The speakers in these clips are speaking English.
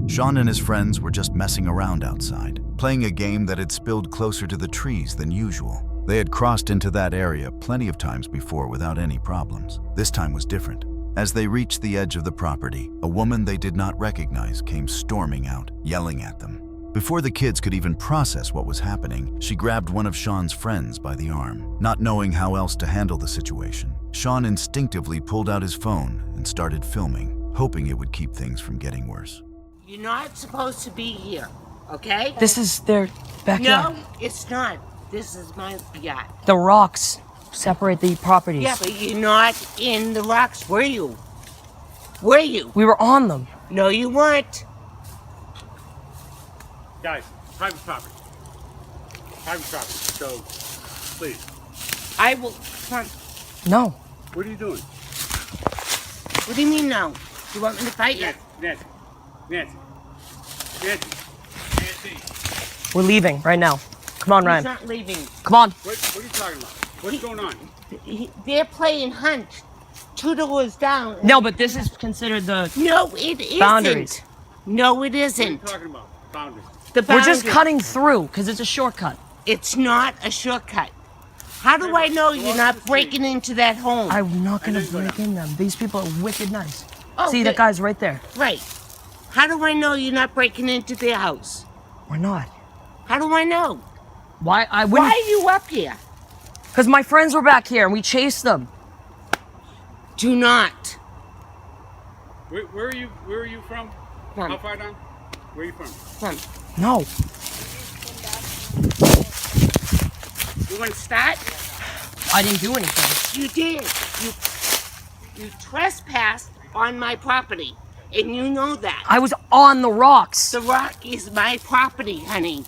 Sean and his friends were just messing around outside, playing a game that had spilled closer to the trees than usual. They had crossed into that area plenty of times before without any problems. This time was different. As they reached the edge of the property, a woman they did not recognize came storming out, yelling at them. Before the kids could even process what was happening, she grabbed one of Sean's friends by the arm. Not knowing how else to handle the situation, Sean instinctively pulled out his phone and started filming, hoping it would keep things from getting worse. You're not supposed to be here, okay? This is their backyard. No, it's not. This is my yard. The rocks separate the properties. Yeah, but you're not in the rocks, were you? Were you? We were on them. No, you weren't. Guys, private property. Private property, so please. I will, come on. No. What are you doing? What do you mean no? You want me to fight you? Nancy. Nancy. Nancy. Nancy. We're leaving right now. Come on, Ryan. He's not leaving. Come on. What are you talking about? What's going on? They're playing hunt. 2 doors down. No, but this is considered the No, it isn't. boundaries. No, it What are you isn't. talking about? Boundaries. The We're boundaries. just cutting through because it's a shortcut. It's not a shortcut. How do I know you're not breaking into that home? I'm not gonna break in them. These people are wicked nice. Oh, See, that guy's right there. Right. How do I know you're not breaking into their house? We're not. How do I know? Why? I Why wouldn't. are you up here? Because my friends were back here and we chased them. Do not. Where are you? Where are you from? Come. How far down? Where are you from? Come. No. You want to start? I didn't do anything. You did. You trespassed on my property, and you know that. I was on the rocks. The rock is my property, honey.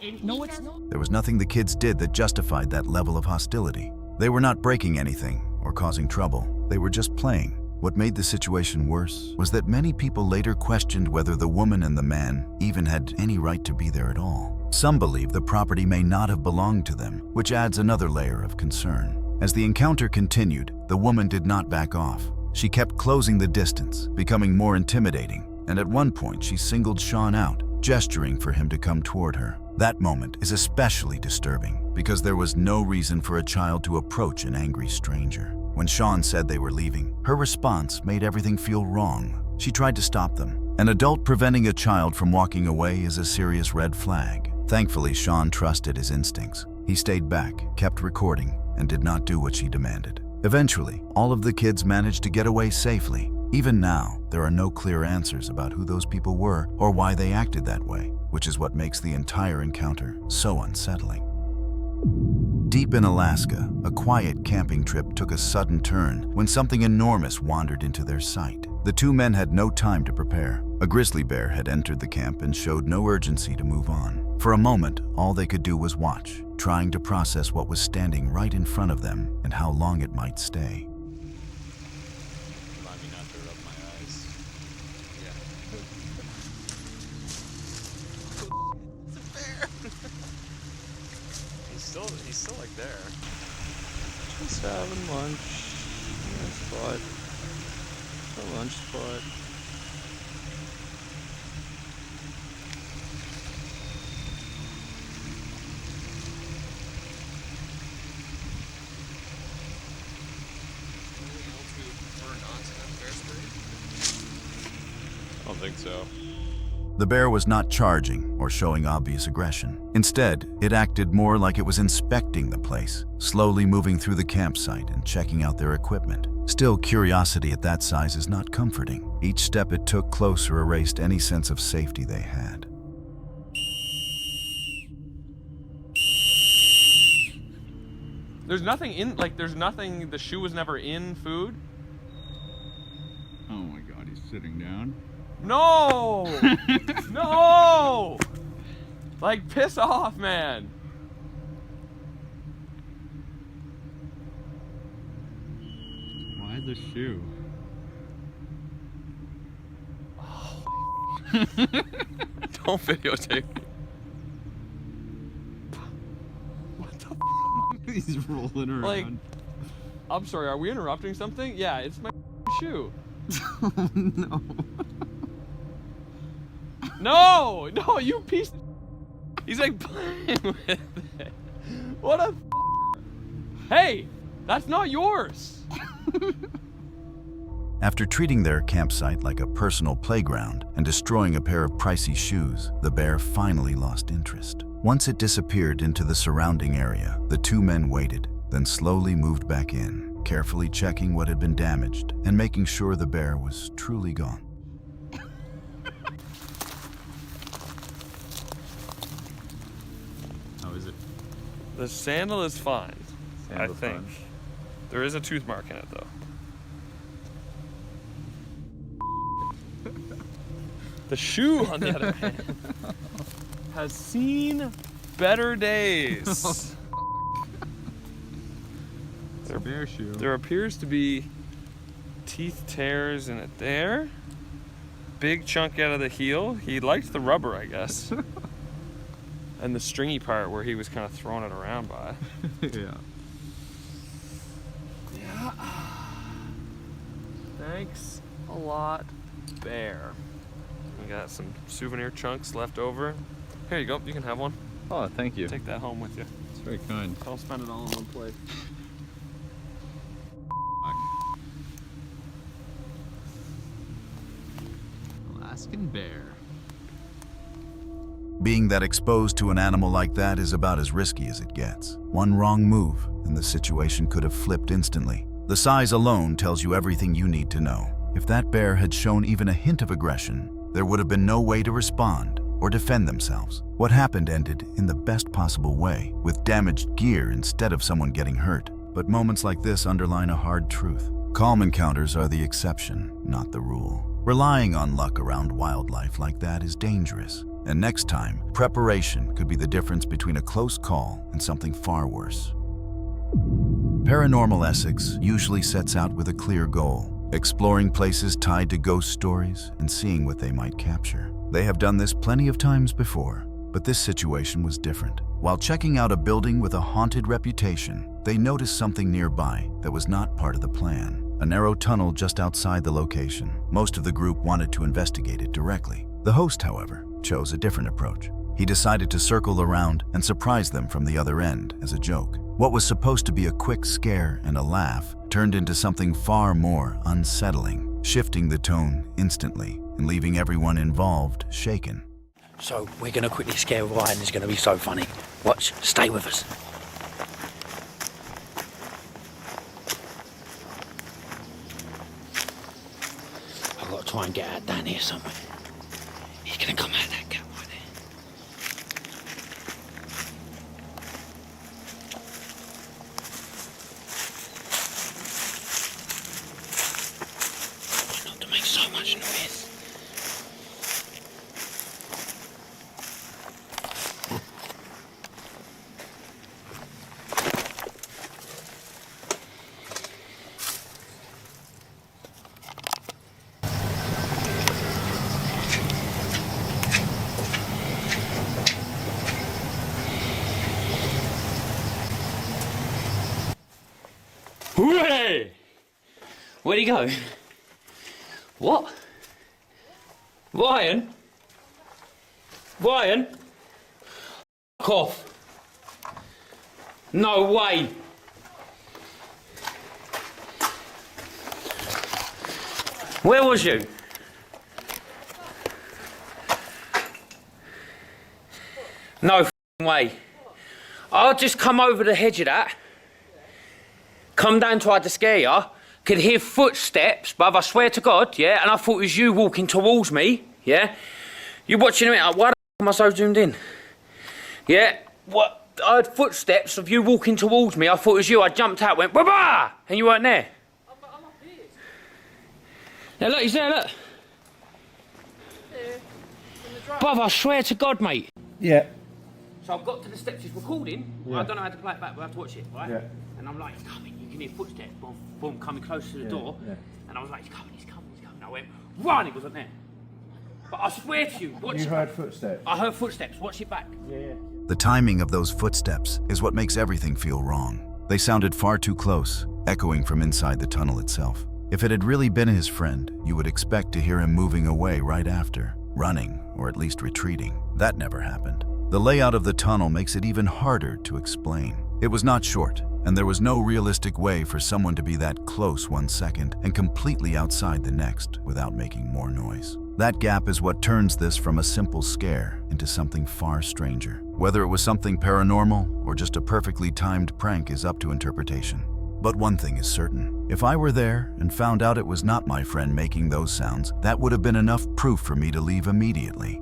And No, it's not. There was nothing the kids did that justified that level of hostility. They were not breaking anything or causing trouble. They were just playing. What made the situation worse was that many people later questioned whether the woman and the man even had any right to be there at all. Some believe the property may not have belonged to them, which adds another layer of concern. As the encounter continued, the woman did not back off. She kept closing the distance, becoming more intimidating, and at one point she singled Sean out, gesturing for him to come toward her. That moment is especially disturbing because there was no reason for a child to approach an angry stranger. When Sean said they were leaving, her response made everything feel wrong. She tried to stop them. An adult preventing a child from walking away is a serious red flag. Thankfully, Sean trusted his instincts. He stayed back, kept recording, and did not do what she demanded. Eventually, all of the kids managed to get away safely. Even now, there are no clear answers about who those people were or why they acted that way, which is what makes the entire encounter so unsettling. Deep in Alaska, a quiet camping trip took a sudden turn when something enormous wandered into their sight. The two men had no time to prepare. A grizzly bear had entered the camp and showed no urgency to move on. For a moment, all they could do was watch, trying to process what was standing right in front of them and how long it might stay. Remind me not to rub my eyes. Yeah. It's a bear. He's still like there. Just having lunch. Spot. A lunch spot. I don't think so. The bear was not charging or showing obvious aggression. Instead, it acted more like it was inspecting the place, slowly moving through the campsite and checking out their equipment. Still, curiosity at that size is not comforting. Each step it took closer erased any sense of safety they had. There's nothing in, there's nothing, the shoe was never in food? Oh my god, he's sitting down. No! No! Like, piss off, man. Why the shoe? Don't videotape me. What the f? He's rolling around. Like, I'm sorry, are we interrupting something? Yeah, it's my shoe. Oh no. No, no, you piece of He's like playing with it. What a Hey, that's not yours. After treating their campsite like a personal playground and destroying a pair of pricey shoes, the bear finally lost interest. Once it disappeared into the surrounding area, the two men waited, then slowly moved back in, carefully checking what had been damaged and making sure the bear was truly gone. How is it? The sandal is fine, Sandal's I think. fine. There is a tooth mark in it though. The shoe, on the other hand, has seen better days. It's a bear shoe. There appears to be teeth tears in it there. Big chunk out of the heel. He liked the rubber, I guess. And the stringy part where he was kind of throwing it around by. Yeah. Yeah. Thanks a lot, bear. We got some souvenir chunks left over. Here you go. You can have one. Oh, thank you. Take that home with you. It's very kind. Don't spend it all in one place. Alaskan bear. Being that exposed to an animal like that is about as risky as it gets. One wrong move, and the situation could have flipped instantly. The size alone tells you everything you need to know. If that bear had shown even a hint of aggression, there would have been no way to respond or defend themselves. What happened ended in the best possible way, with damaged gear instead of someone getting hurt. But moments like this underline a hard truth. Calm encounters are the exception, not the rule. Relying on luck around wildlife like that is dangerous. And next time, preparation could be the difference between a close call and something far worse. Paranormal Essex usually sets out with a clear goal, exploring places tied to ghost stories and seeing what they might capture. They have done this plenty of times before, but this situation was different. While checking out a building with a haunted reputation, they noticed something nearby that was not part of the plan. A narrow tunnel just outside the location. Most of the group wanted to investigate it directly. The host, however, chose a different approach. He decided to circle around and surprise them from the other end as a joke. What was supposed to be a quick scare and a laugh turned into something far more unsettling, shifting the tone instantly and leaving everyone involved shaken. So we're going to quickly scare Ryan. It's going to be so funny. Watch. Stay with us. I've got to try and get out down here somewhere. He's going to come out that gap right there. Try not to make so much noise. Hooray! Where'd he go? What? Ryan? Ryan? F*** off. No way. Where was you? No f***ing way. I'll just come over the hedge of that. Come down, tried to scare you. Could hear footsteps, bruv, I swear to God, yeah? And I thought it was you walking towards me, yeah? You watching me? Why the f*** am I so zoomed in? Yeah? What? I heard footsteps of you walking towards me. I thought it was you. I jumped out, went, bah! And you weren't there. I'm up here. Yeah, look, he's there, look. There, in the drive. Bruv, I swear to God, mate. Yeah. So I've got to the steps, it's recording. I don't know how to play it back, we'll have to watch it, right? Yeah. And I'm like, he's coming, you can hear footsteps, boom, boom, coming close to the door. Yeah. And I was like, he's coming, he's coming, he's coming. I went, run, he wasn't there. But I swear to you, watch it. You heard footsteps? I heard footsteps, watch it back. Yeah. The timing of those footsteps is what makes everything feel wrong. They sounded far too close, echoing from inside the tunnel itself. If it had really been his friend, you would expect to hear him moving away right after. running, or at least retreating. That never happened. The layout of the tunnel makes it even harder to explain. It was not short, and there was no realistic way for someone to be that close 1 second and completely outside the next without making more noise. That gap is what turns this from a simple scare into something far stranger. Whether it was something paranormal or just a perfectly timed prank is up to interpretation. But one thing is certain. If I were there and found out it was not my friend making those sounds, that would have been enough proof for me to leave immediately.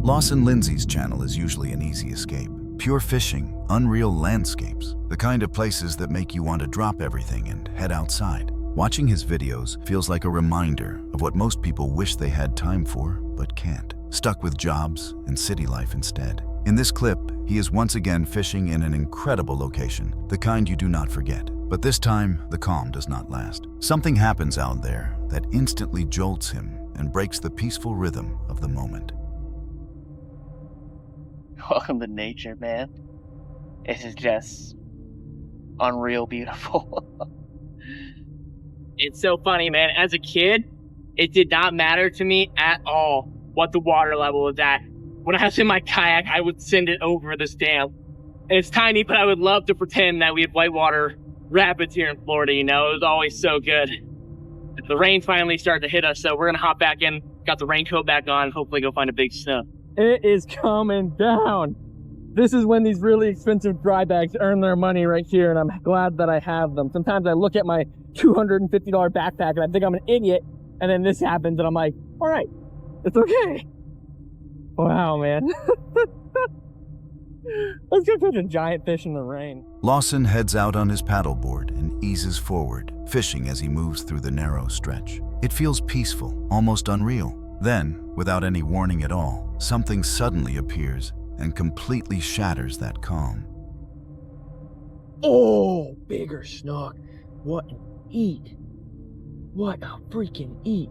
Lawson Lindsay's channel is usually an easy escape. Pure fishing, unreal landscapes, the kind of places that make you want to drop everything and head outside. Watching his videos feels like a reminder of what most people wish they had time for, but can't. Stuck with jobs and city life instead. In this clip, he is once again fishing in an incredible location, the kind you do not forget. But this time, the calm does not last. Something happens out there that instantly jolts him and breaks the peaceful rhythm of the moment. Welcome to nature, man. This is just unreal beautiful. It's so funny, man. As a kid, it did not matter to me at all what the water level was at. When I was in my kayak, I would send it over this dam. And it's tiny, but I would love to pretend that we had whitewater rapids here in Florida, you know? It was always so good. The rain finally started to hit us, so we're gonna hop back in, got the raincoat back on, and hopefully go find a big snow. It is coming down. This is when these really expensive dry bags earn their money right here, and I'm glad that I have them. Sometimes I look at my $250 backpack and I think I'm an idiot, and then this happens and I'm like, all right, it's okay. Wow, man. Let's go catch a giant fish in the rain. Lawson heads out on his paddleboard and eases forward, fishing as he moves through the narrow stretch. It feels peaceful, almost unreal. Then, without any warning at all, something suddenly appears and completely shatters that calm. Oh, bigger snook. What an eat. What a freaking eat.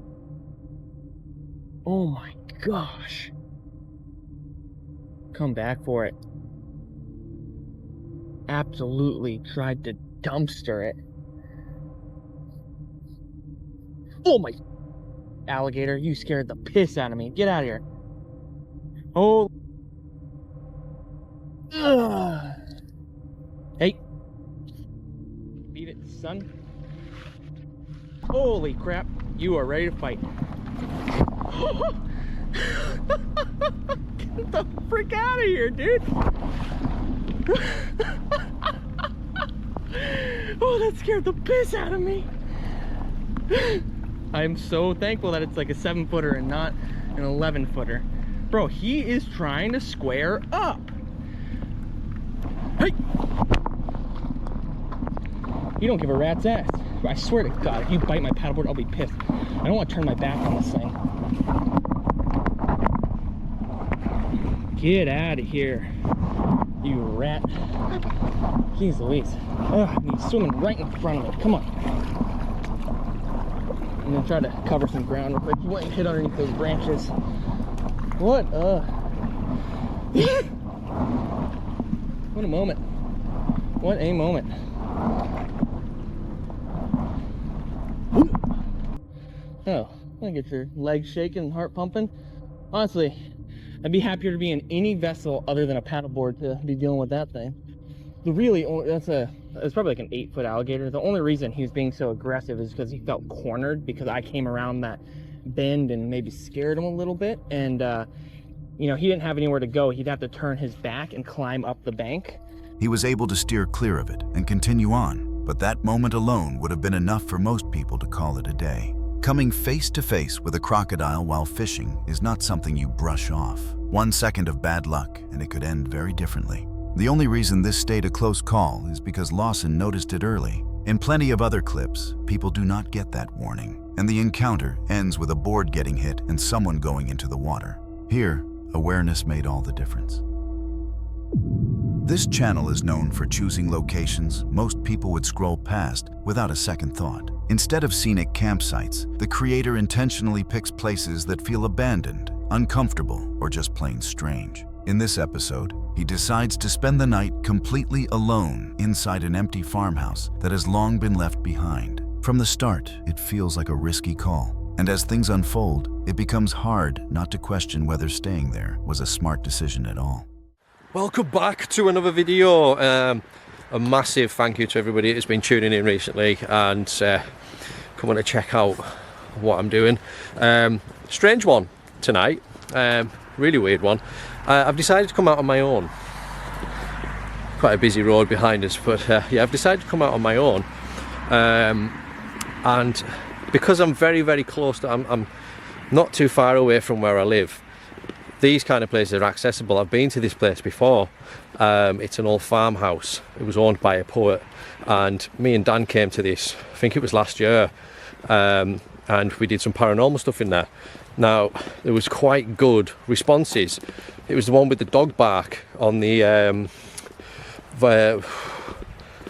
Oh my gosh. Come back for it. Absolutely tried to dumpster it. Oh my... Alligator, you scared the piss out of me. Get out of here. Oh. Ugh. Hey. Beat it, son. Holy crap. You are ready to fight. Get the frick out of here, dude. Oh, that scared the piss out of me. I'm so thankful that it's like a 7-footer and not an 11-footer. Bro, he is trying to square up. Hey! You don't give a rat's ass. I swear to God, if you bite my paddleboard, I'll be pissed. I don't want to turn my back on this thing. Get out of here, you rat. Jeez Louise. Ugh, he's swimming right in front of me. Come on. I'm gonna try to cover some ground real quick. He went and hit underneath those branches. What What a moment. What a moment. Oh, I get your legs shaking and heart pumping. Honestly, I'd be happier to be in any vessel other than a paddleboard to be dealing with that thing. It's probably like an 8-foot alligator. The only reason he was being so aggressive is because he felt cornered because I came around that bend and maybe scared him a little bit. And, you know, he didn't have anywhere to go. He'd have to turn his back and climb up the bank. He was able to steer clear of it and continue on, but that moment alone would have been enough for most people to call it a day. Coming face to face with a crocodile while fishing is not something you brush off. 1 second of bad luck and it could end very differently. The only reason this stayed a close call is because Lawson noticed it early. In plenty of other clips, people do not get that warning, and the encounter ends with a board getting hit and someone going into the water. Here, awareness made all the difference. This channel is known for choosing locations most people would scroll past without a second thought. Instead of scenic campsites, the creator intentionally picks places that feel abandoned, uncomfortable, or just plain strange. In this episode, he decides to spend the night completely alone inside an empty farmhouse that has long been left behind. From the start, it feels like a risky call. And as things unfold, it becomes hard not to question whether staying there was a smart decision at all. Welcome back to another video. A massive thank you to everybody who's been tuning in recently and coming to check out what I'm doing. Strange one tonight, really weird one. I've decided to come out on my own. Quite a busy road behind us, but yeah, I've decided to come out on my own. And because I'm very, very close to, I'm not too far away from where I live. These kind of places are accessible. I've been to this place before. It's an old farmhouse. It was owned by a poet, and me and Dan came to this, I think it was last year, and we did some paranormal stuff in there. Now, there was quite good responses. It was the one with the dog bark on the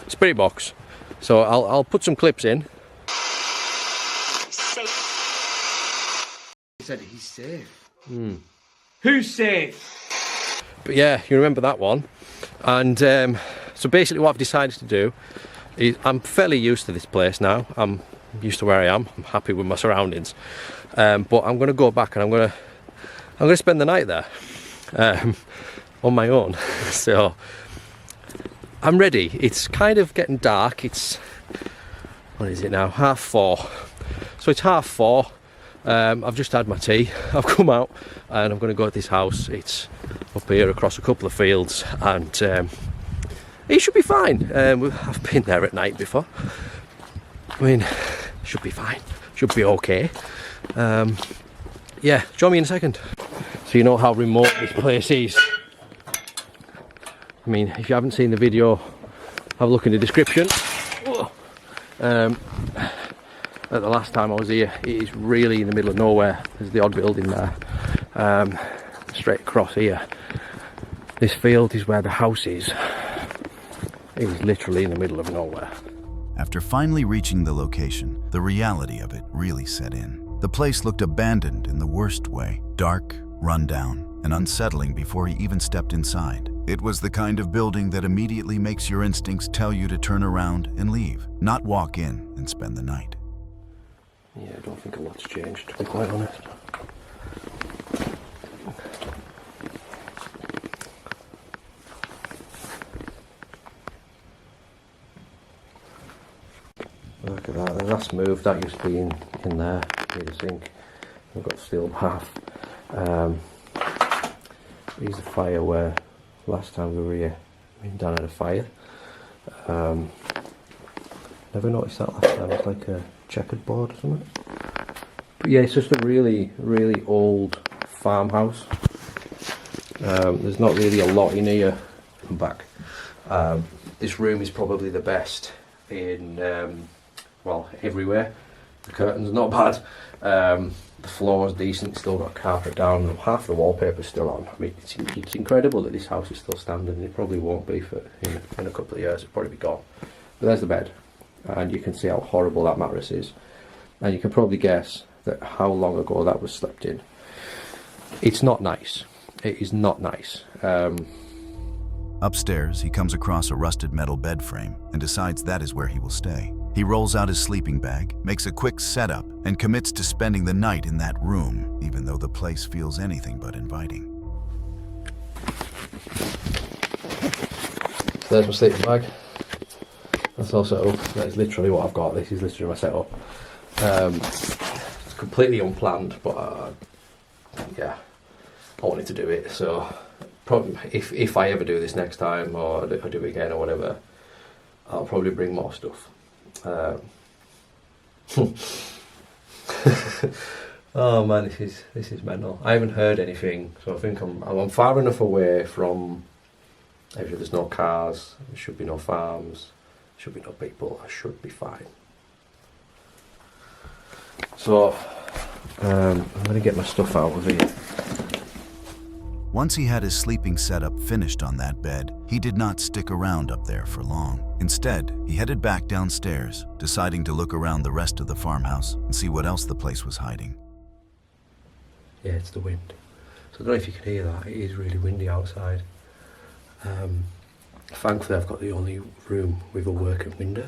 spirit box. So I'll put some clips in. He said he's safe. Who's safe? But yeah, you remember that one. And so basically what I've decided to do is, I'm fairly used to this place now. I'm used to where I am. I'm happy with my surroundings. But I'm going to go back and I'm going to spend the night there on my own. So I'm ready. It's kind of getting dark. It's, what is it now? 4:30. So it's 4:30. I've just had my tea. I've come out and I'm going to go to this house. It's up here across a couple of fields, and it should be fine. I've been there at night before. I mean, should be fine. Should be okay. Yeah, join me in a second. So you know how remote this place is. I mean, if you haven't seen the video, have a look in the description. At the last time I was here, it is really in the middle of nowhere. There's the odd building there. Straight across here, this field is where the house is. It is literally in the middle of nowhere. After finally reaching the location, the reality of it really set in. The place looked abandoned in the worst way. Dark, run down, and unsettling before he even stepped inside. It was the kind of building that immediately makes your instincts tell you to turn around and leave, not walk in and spend the night. Yeah, I don't think a lot's changed, to be quite honest. Look at that, that's moved. That used to be in there, near the sink. We've got steel bath. Here's a fire where last time we were here, me and Dan had a fire. Never noticed that last time. It's like a checkered board or something. But yeah, it's just a really, really old farmhouse. There's not really a lot in here. Come back. This room is probably the best in, well, everywhere. The curtains not bad. The floor's decent. Still got carpet down. Half the wallpaper's still on. I mean, it's incredible that this house is still standing. It probably won't be for in a couple of years. It'll probably be gone. But there's the bed. And you can see how horrible that mattress is, and you can probably guess that how long ago that was slept in. It's not nice. It is not nice. Upstairs, he comes across a rusted metal bed frame and decides that is where he will stay. He rolls out his sleeping bag, makes a quick setup, and commits to spending the night in that room, even though the place feels anything but inviting. So there's my sleeping bag. That's all set up. That is literally what I've got. This is literally my setup. It's completely unplanned, but yeah, I wanted to do it. So probably if I ever do this next time, or if I do it again or whatever, I'll probably bring more stuff. Oh man, this is mental. I haven't heard anything, so I think I'm far enough away from. If there's no cars, there should be no farms. Should be no people. I should be fine. So I'm going to get my stuff out of here. Once he had his sleeping setup finished on that bed, he did not stick around up there for long. Instead, he headed back downstairs, deciding to look around the rest of the farmhouse and see what else the place was hiding. Yeah, it's the wind. So I don't know if you can hear that. It is really windy outside. Thankfully, I've got the only room with a working window.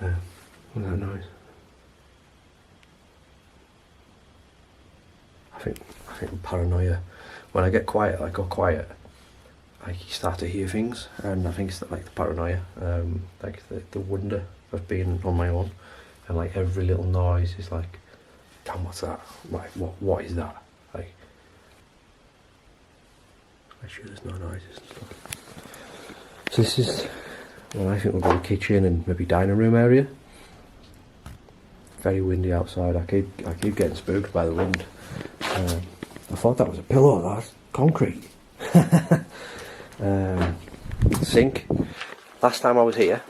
What's that noise? think paranoia. When I get quiet, I go quiet. You start to hear things, and I think it's like the paranoia, like the wonder of being on my own, and like every little noise is like, damn, what's that? Like, what is that? Like, make sure there's no noises and stuff. So this is, well, I think we'll go to the kitchen and maybe dining room area. Very windy outside. I keep getting spooked by the wind. I thought that was a pillow. That's concrete. Sink. Last time I was here,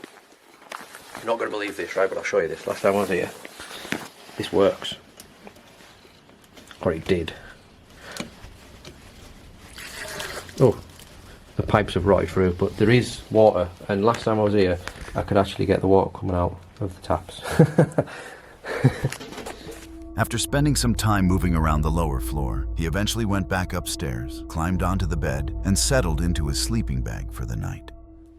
you're not going to believe this, right? But I'll show you this. Last time I was here, this works. Or it did. Oh, the pipes have rotted through, but there is water. And last time I was here, I could actually get the water coming out of the taps. After spending some time moving around the lower floor, he eventually went back upstairs, climbed onto the bed, and settled into his sleeping bag for the night.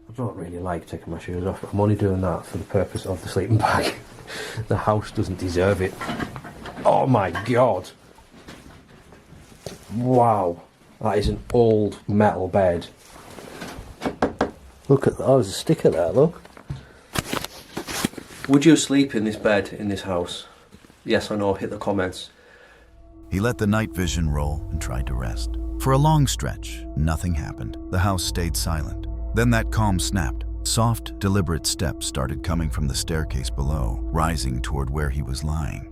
I don't really like taking my shoes off. I'm only doing that for the purpose of the sleeping bag. The house doesn't deserve it. Oh my god! Wow, that is an old metal bed. Look at that, oh, there's a sticker there, look. Would you sleep in this bed in this house? Yes or no, hit the comments. He let the night vision roll and tried to rest. For a long stretch, nothing happened. The house stayed silent. Then that calm snapped. Soft, deliberate steps started coming from the staircase below, rising toward where he was lying.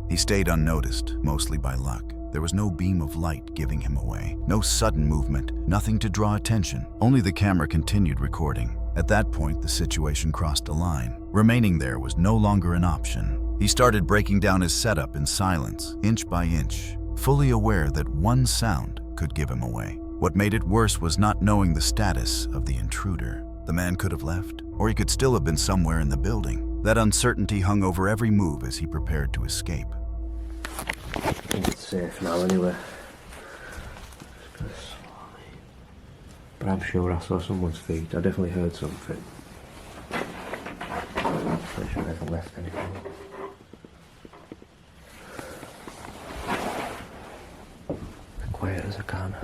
He stayed unnoticed, mostly by luck. There was no beam of light giving him away, no sudden movement, nothing to draw attention. Only the camera continued recording. At that point, the situation crossed a line. Remaining there was no longer an option. He started breaking down his setup in silence, inch by inch, fully aware that one sound could give him away. What made it worse was not knowing the status of the intruder. The man could have left, or he could still have been somewhere in the building. That uncertainty hung over every move as he prepared to escape. I think it's safe now anyway. But I'm sure I saw someone's feet. I definitely heard something. I'm pretty sure I haven't left anything. As quiet as I can.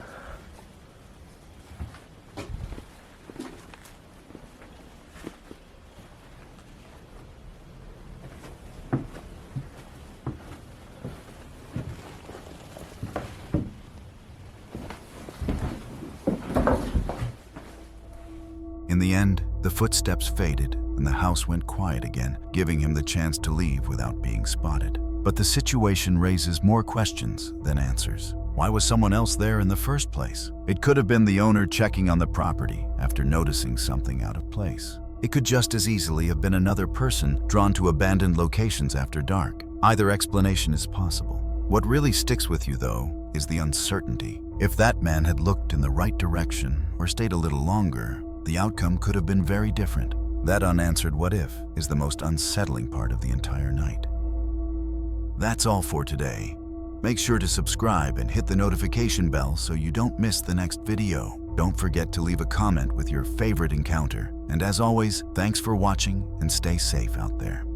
In the end, the footsteps faded and the house went quiet again, giving him the chance to leave without being spotted. But the situation raises more questions than answers. Why was someone else there in the first place? It could have been the owner checking on the property after noticing something out of place. It could just as easily have been another person drawn to abandoned locations after dark. Either explanation is possible. What really sticks with you, though, is the uncertainty. If that man had looked in the right direction or stayed a little longer, the outcome could have been very different. That unanswered what if is the most unsettling part of the entire night. That's all for today. Make sure to subscribe and hit the notification bell so you don't miss the next video. Don't forget to leave a comment with your favorite encounter. And as always, thanks for watching and stay safe out there.